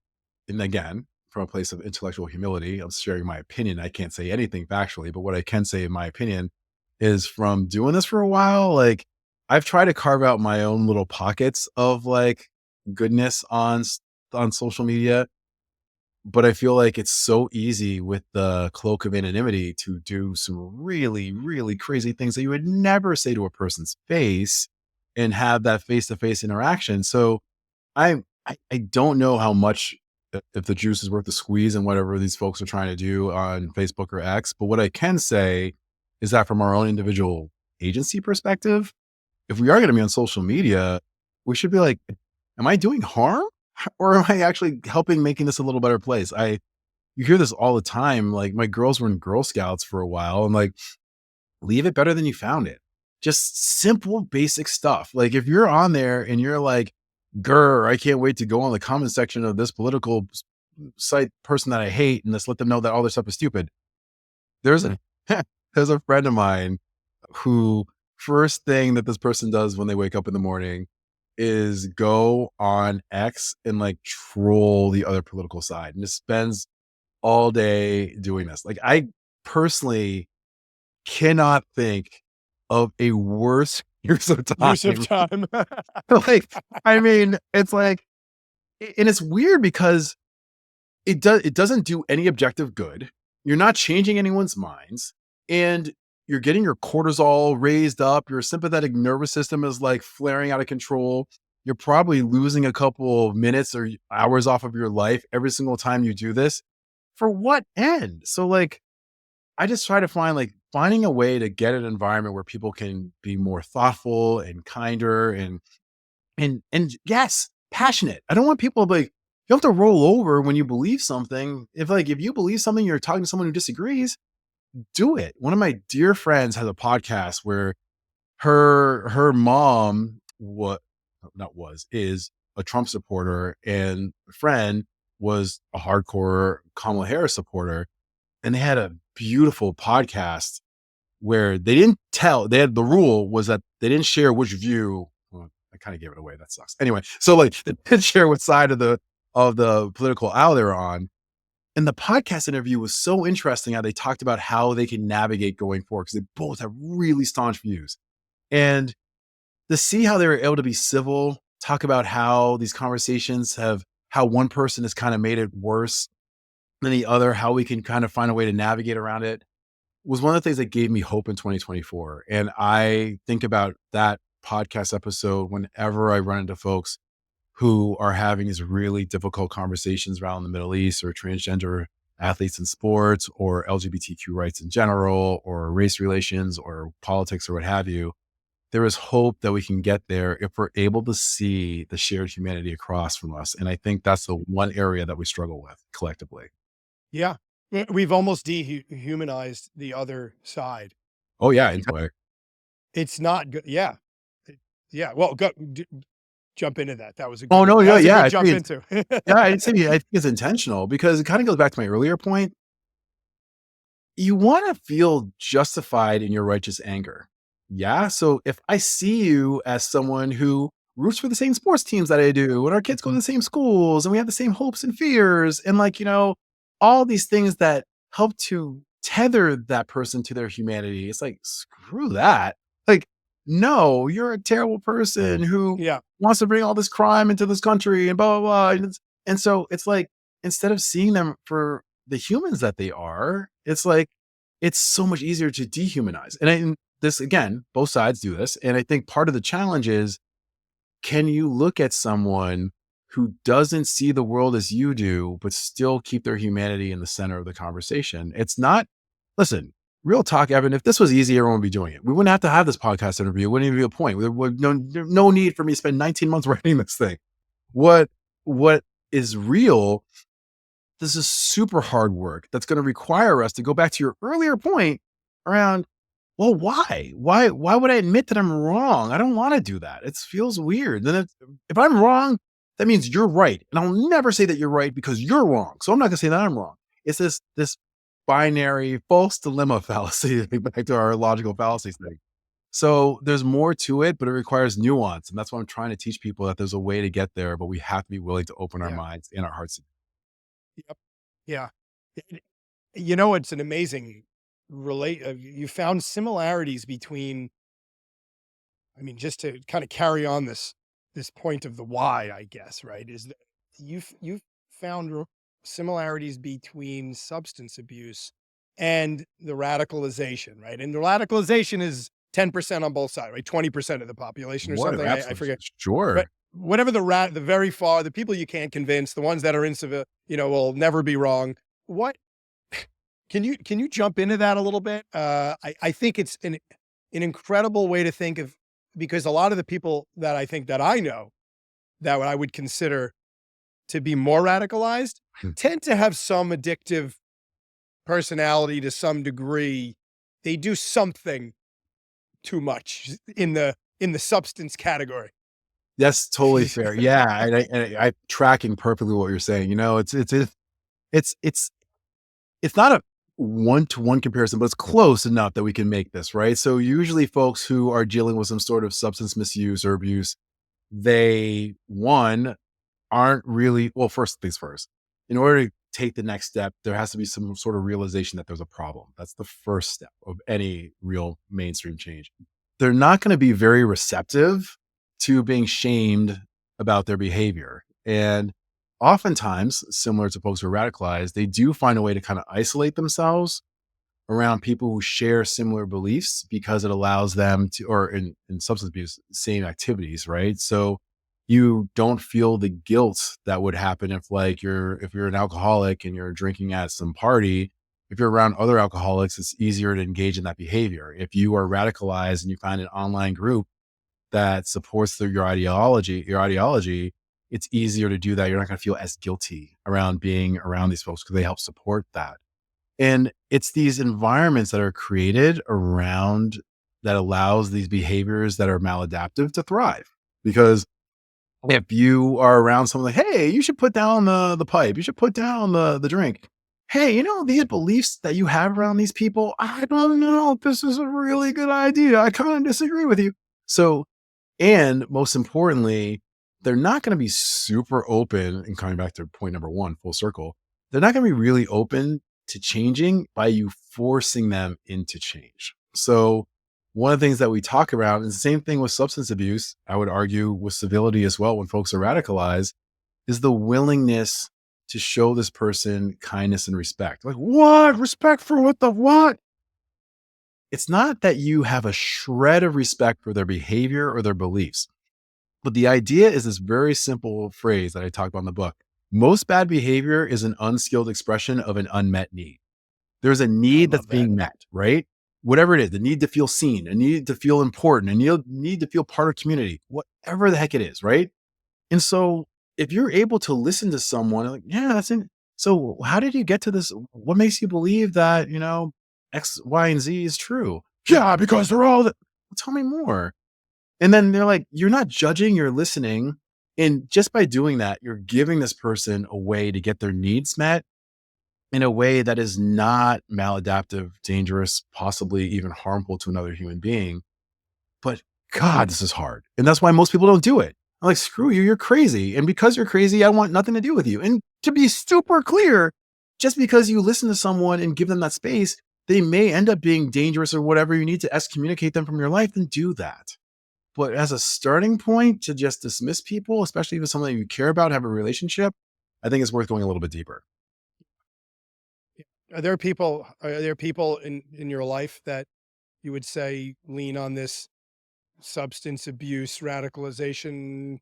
and again, from a place of intellectual humility, I'm sharing my opinion. I can't say anything factually, but what I can say in my opinion is from doing this for a while, like I've tried to carve out my own little pockets of like goodness on social media, but I feel like it's so easy with the cloak of anonymity to do some really, really crazy things that you would never say to a person's face and have that face-to-face interaction. So I don't know how much if the juice is worth the squeeze and whatever these folks are trying to do on Facebook or X. But what I can say is that from our own individual agency perspective, if we are going to be on social media, we should be like, am I doing harm or am I actually helping making this a little better place? You hear this all the time. Like my girls were in Girl Scouts for a while and like, leave it better than you found it. Just simple, basic stuff. Like if you're on there and you're like, grr, I can't wait to go on the comment section of this political site person that I hate and just let them know that all their stuff is stupid. There's a there's a friend of mine who first thing that this person does when they wake up in the morning is go on X and like troll the other political side and just spends all day doing this. Like I personally cannot think of a worse use of time. Use of time. Like, I mean, it's like, and it's weird because it doesn't do any objective good. You're not changing anyone's minds and you're getting your cortisol raised up. Your sympathetic nervous system is like flaring out of control. You're probably losing a couple of minutes or hours off of your life every single time you do this. For what end? So like, I just try to finding a way to get an environment where people can be more thoughtful and kinder and yes, passionate. I don't want people to like, you have to roll over when you believe something. If you believe something, you're talking to someone who disagrees, do it. One of my dear friends has a podcast where her mom is a Trump supporter and a friend was a hardcore Kamala Harris supporter. And they had a beautiful podcast where they had the rule was that they didn't share which view. Well, I kind of gave it away. That sucks. Anyway, so like they didn't share what side of the political aisle they were on. And the podcast interview was so interesting how they talked about how they can navigate going forward because they both have really staunch views. And to see how they were able to be civil, talk about how these conversations how one person has kind of made it worse than the other, how we can kind of find a way to navigate around it was one of the things that gave me hope in 2024. And I think about that podcast episode whenever I run into folks who are having these really difficult conversations around the Middle East or transgender athletes in sports or LGBTQ rights in general or race relations or politics or what have you. There is hope that we can get there if we're able to see the shared humanity across from us. And I think that's the one area that we struggle with collectively. Yeah. We've almost dehumanized the other side. Oh, yeah. Enjoy. It's not good. Yeah. Yeah. Well, jump into that. Oh, no. That Yeah. was a Yeah. good I jump think into. yeah, I think it's intentional because it kind of goes back to my earlier point. You want to feel justified in your righteous anger. Yeah. So if I see you as someone who roots for the same sports teams that I do, and our kids go to the same schools, and we have the same hopes and fears, and like, all these things that help to tether that person to their humanity, it's like, screw that. Like, no, you're a terrible person who Yeah. wants to bring all this crime into this country and blah, blah, blah. And so it's like, instead of seeing them for the humans that they are, it's like, it's so much easier to dehumanize. And this, again, both sides do this. And I think part of the challenge is, can you look at someone who doesn't see the world as you do, but still keep their humanity in the center of the conversation? It's not, listen, real talk, Evan, if this was easy, everyone would be doing it. We wouldn't have to have this podcast interview. It wouldn't even be a point. There would no need for me to spend 19 months writing this thing. What is real, this is super hard work that's going to require us to go back to your earlier point around, well, why? Why would I admit that I'm wrong? I don't want to do that. It feels weird. Then if I'm wrong, that means you're right. And I'll never say that you're right because you're wrong. So I'm not going to say that I'm wrong. It's this binary false dilemma fallacy, back to our logical fallacies thing. So there's more to it, but it requires nuance. And that's why I'm trying to teach people that there's a way to get there, but we have to be willing to open our Yeah. minds and our hearts. Yep. Yeah. It's an amazing you found similarities between, I mean, just to kind of carry on this point of the why, I guess, right? Is that you've found similarities between substance abuse and the radicalization, right? And the radicalization is 10% on both sides, right? 20% of the population or What? something. I Absolutely. forget. Sure. But whatever the very far, the people you can't convince, the ones that are incivil, will never be wrong. What can you jump into that a little bit? I think it's an incredible way to think of, because a lot of the people that I think that I know that I would consider to be more radicalized Hmm. tend to have some addictive personality to some degree. They do something too much in the substance category. That's totally fair. Yeah, I'm tracking perfectly what you're saying. It's it's not a one-to-one comparison, but it's close enough that we can make this, right? So usually folks who are dealing with some sort of substance misuse or abuse, they one aren't really, well, first things first. In order to take the next step, there has to be some sort of realization that there's a problem. That's the first step of any real mainstream change. They're not going to be very receptive to being shamed about their behavior. And oftentimes, similar to folks who are radicalized, they do find a way to kind of isolate themselves around people who share similar beliefs because it allows them to, or in substance abuse, same activities, right? So you don't feel the guilt that would happen if you're an alcoholic and you're drinking at some party. If you're around other alcoholics, it's easier to engage in that behavior. If you are radicalized and you find an online group that supports your ideology, it's easier to do that. You're not going to feel as guilty around being around these folks because they help support that. And it's these environments that are created around that allows these behaviors that are maladaptive to thrive. Because if you are around someone like, hey, you should put down the pipe, you should put down the drink. Hey, these beliefs that you have around these people, I don't know if this is a really good idea. I kind of disagree with you. So, and most importantly, they're not going to be super open. And coming back to point number one, full circle, they're not going to be really open to changing by you forcing them into change. So one of the things that we talk about is the same thing with substance abuse. I would argue with civility as well. When folks are radicalized, is the willingness to show this person kindness and respect. Like, what? Respect for what? it's not that you have a shred of respect for their behavior or their beliefs. But the idea is this very simple phrase that I talk about in the book. Most bad behavior is an unskilled expression of an unmet need. There's a I need that's love that. being met, right? Whatever it is, the need to feel seen, a need to feel important, a need to feel part of community, whatever the heck it is, right? And so if you're able to listen to someone, like, yeah, that's it. So how did you get to this? What makes you believe that, X, Y, and Z is true? Yeah, because they're all tell me more. And then they're like, you're not judging, you're listening. And just by doing that, you're giving this person a way to get their needs met in a way that is not maladaptive, dangerous, possibly even harmful to another human being. But God, this is hard. And that's why most people don't do it. I'm like, screw you, you're crazy. And because you're crazy, I want nothing to do with you. And to be super clear, just because you listen to someone and give them that space, they may end up being dangerous or whatever. You need to excommunicate them from your life, then do that. But as a starting point to just dismiss people, especially if it's something you care about, have a relationship, I think it's worth going a little bit deeper. Are there people in your life that you would say lean on this substance abuse radicalization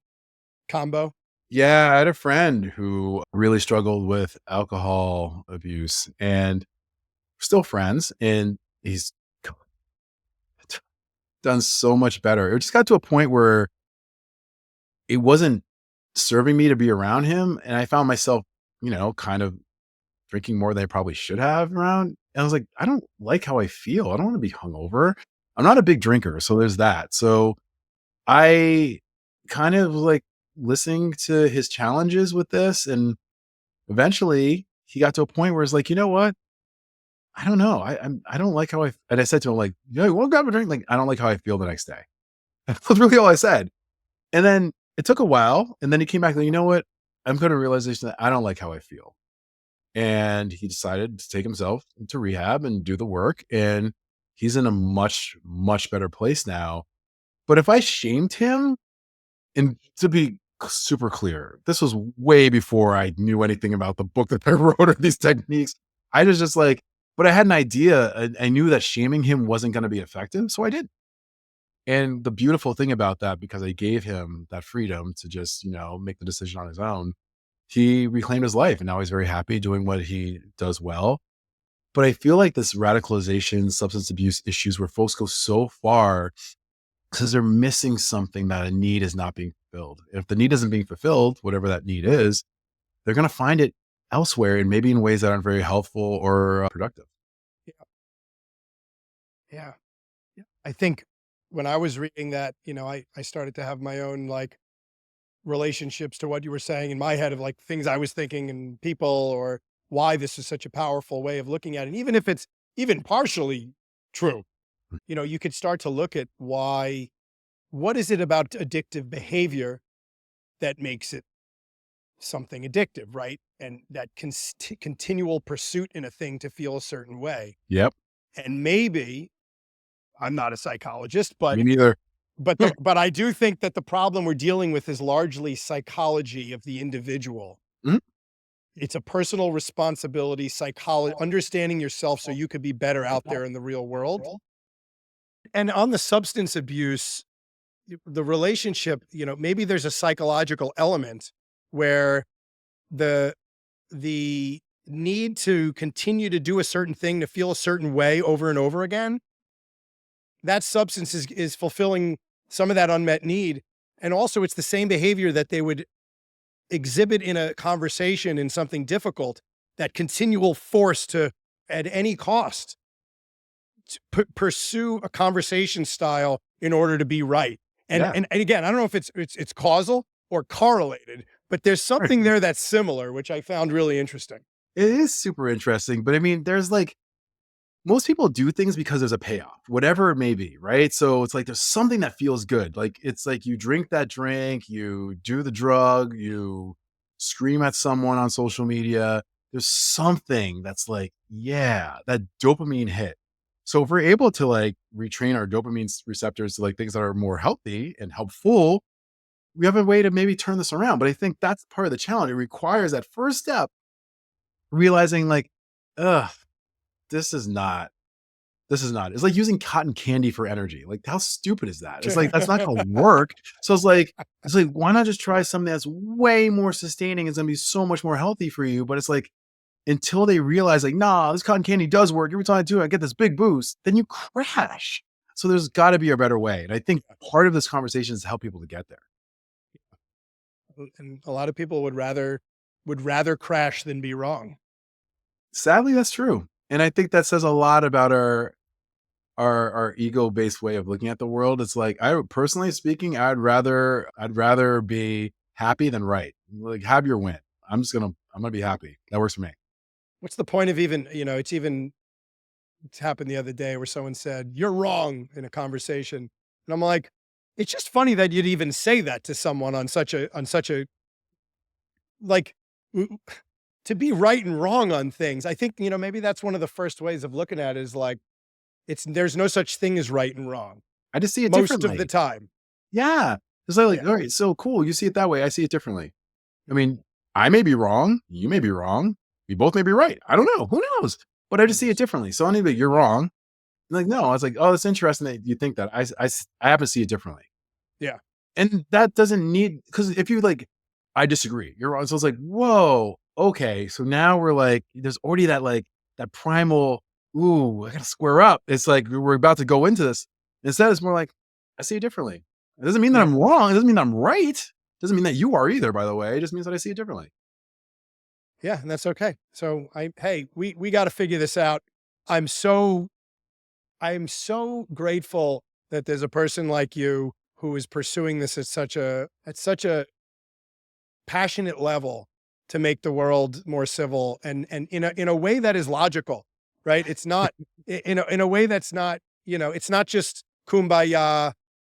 combo? Yeah, I had a friend who really struggled with alcohol abuse and we're still friends. And he's done so much better. It just got to a point where it wasn't serving me to be around him. And I found myself, kind of drinking more than I probably should have around. And I was like, I don't like how I feel. I don't want to be hungover. I'm not a big drinker. So there's that. So I kind of like listening to his challenges with this. And eventually he got to a point where it's like, you know what? I don't know. I don't like how and I said to him, like, yeah, we'll grab a drink. Like, I don't like how I feel the next day. That's really all I said. And then it took a while. And then he came back and, you know what? I'm going to realization that I don't like how I feel. And he decided to take himself to rehab and do the work. And he's in a much, much better place now. But if I shamed him, and to be super clear, this was way before I knew anything about the book that I wrote or these techniques. I was just like, but I had an idea. I knew that shaming him wasn't going to be effective. So I did. And the beautiful thing about that, because I gave him that freedom to just, make the decision on his own, he reclaimed his life and now he's very happy doing what he does well. But I feel like this radicalization, substance abuse issues where folks go so far because they're missing something that a need is not being fulfilled. If the need isn't being fulfilled, whatever that need is, they're going to find it elsewhere and maybe in ways that aren't very helpful or productive. Yeah. Yeah. Yeah. I think when I was reading that, I started to have my own like relationships to what you were saying in my head of like things I was thinking and people or why this is such a powerful way of looking at it. Even if it's even partially true, you could start to look at what is it about addictive behavior that makes it something addictive, right? And that continual pursuit in a thing to feel a certain way. Yep. And maybe I'm not a psychologist, but Me neither. but I do think that the problem we're dealing with is largely psychology of the individual. Mhm. It's a personal responsibility, psychology, understanding yourself so you could be better out there in the real world. And on the substance abuse, the relationship, maybe there's a psychological element where the the need to continue to do a certain thing to feel a certain way over and over again, that substance is fulfilling some of that unmet need. And also it's the same behavior that they would exhibit in a conversation in something difficult, that continual force to, at any cost, to pursue a conversation style in order to be right. And, Yeah. and again, I don't know if it's causal or correlated, but there's something there that's similar, which I found really interesting. It is super interesting. But I mean, there's like, most people do things because there's a payoff, whatever it may be, right? So it's like there's something that feels good. Like it's like you drink that drink, you do the drug, you scream at someone on social media. There's something that's like, yeah, that dopamine hit. So if we're able to like retrain our dopamine receptors to like things that are more healthy and helpful, we have a way to maybe turn this around. But I think that's part of the challenge. It requires that first step, realizing like, ugh, this is not This is not. It's like using cotton candy for energy. Like, how stupid is that? It's like, that's not going to work. So it's like, why not just try something that's way more sustaining? It's going to be so much more healthy for you. But it's like, until they realize, like, nah, this cotton candy does work. Every time I do it, I get this big boost. Then you crash. So there's got to be a better way. And I think part of this conversation is to help people to get there. And a lot of people would rather crash than be wrong. Sadly, that's true. And I think that says a lot about our ego-based way of looking at the world. It's like, I personally speaking, I'd rather be happy than right. Like, have your win. I'm gonna be happy. That works for me. What's the point of even, it's happened the other day where someone said, "You're wrong," in a conversation. And I'm like, it's just funny that you'd even say that to someone on such a like to be right and wrong on things. I think, maybe that's one of the first ways of looking at it is like, there's no such thing as right and wrong I just see it most of the differently. time. Yeah. It's like, Yeah. all right, so cool. You see it that way. I see it differently. I mean, I may be wrong. You may be wrong. We both may be right. I don't know. Who knows? But I just see it differently. So I need to be, you're wrong. Like, no, I was like, oh, that's interesting that you think that. I happen to see it differently. Yeah. And that doesn't need, because if you like, I disagree, you're wrong. So it's like, whoa, okay. So now we're like, there's already that like that primal, ooh, I gotta square up. It's like we're about to go into this. Instead, it's more like, I see it differently. It doesn't mean that Yeah. I'm wrong. It doesn't mean that I'm right. It doesn't mean that you are either, by the way. It just means that I see it differently. Yeah. And that's okay. So hey, we got to figure this out. I'm so grateful that there's a person like you who is pursuing this at such a passionate level to make the world more civil and in a way that is logical, right? It's not in a way that's not, it's not just kumbaya,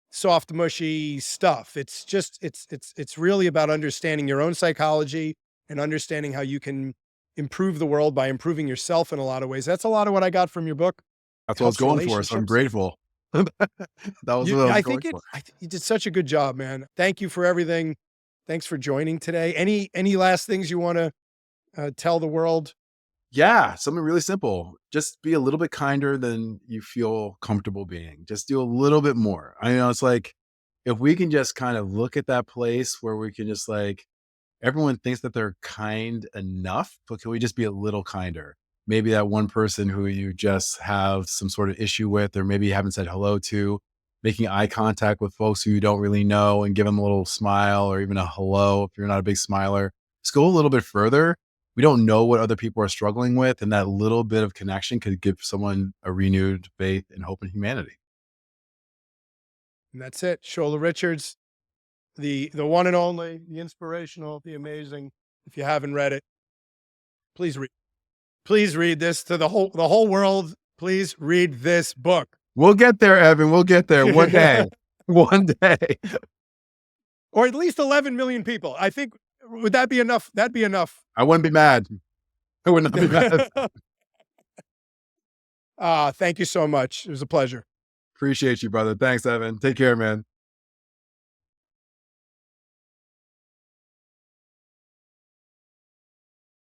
soft, mushy stuff. It's just, it's really about understanding your own psychology and understanding how you can improve the world by improving yourself in a lot of ways. That's a lot of what I got from your book. It That's what I was helps going for. So I'm relationships. grateful. That was what I was I going think for. you did such a good job, man. Thank you for everything. Thanks for joining today. Any last things you want to tell the world? Yeah, something really simple. Just be a little bit kinder than you feel comfortable being. Just do a little bit more. I know it's like, if we can just kind of look at that place where we can just like, everyone thinks that they're kind enough, but can we just be a little kinder? Maybe that one person who you just have some sort of issue with, or maybe you haven't said hello to, making eye contact with folks who you don't really know and give them a little smile or even a hello if you're not a big smiler. Just go a little bit further. We don't know what other people are struggling with, and that little bit of connection could give someone a renewed faith and hope in humanity. And that's it. Shola Richards, the one and only, the inspirational, the amazing. If you haven't read it, please read. Please read this to the whole world. Please read this book. We'll get there, Evan. We'll get there one day. One day. Or at least 11 million people. I think, would that be enough? That'd be enough. I wouldn't be mad. I would not be mad. Thank you so much. It was a pleasure. Appreciate you, brother. Thanks, Evan. Take care, man.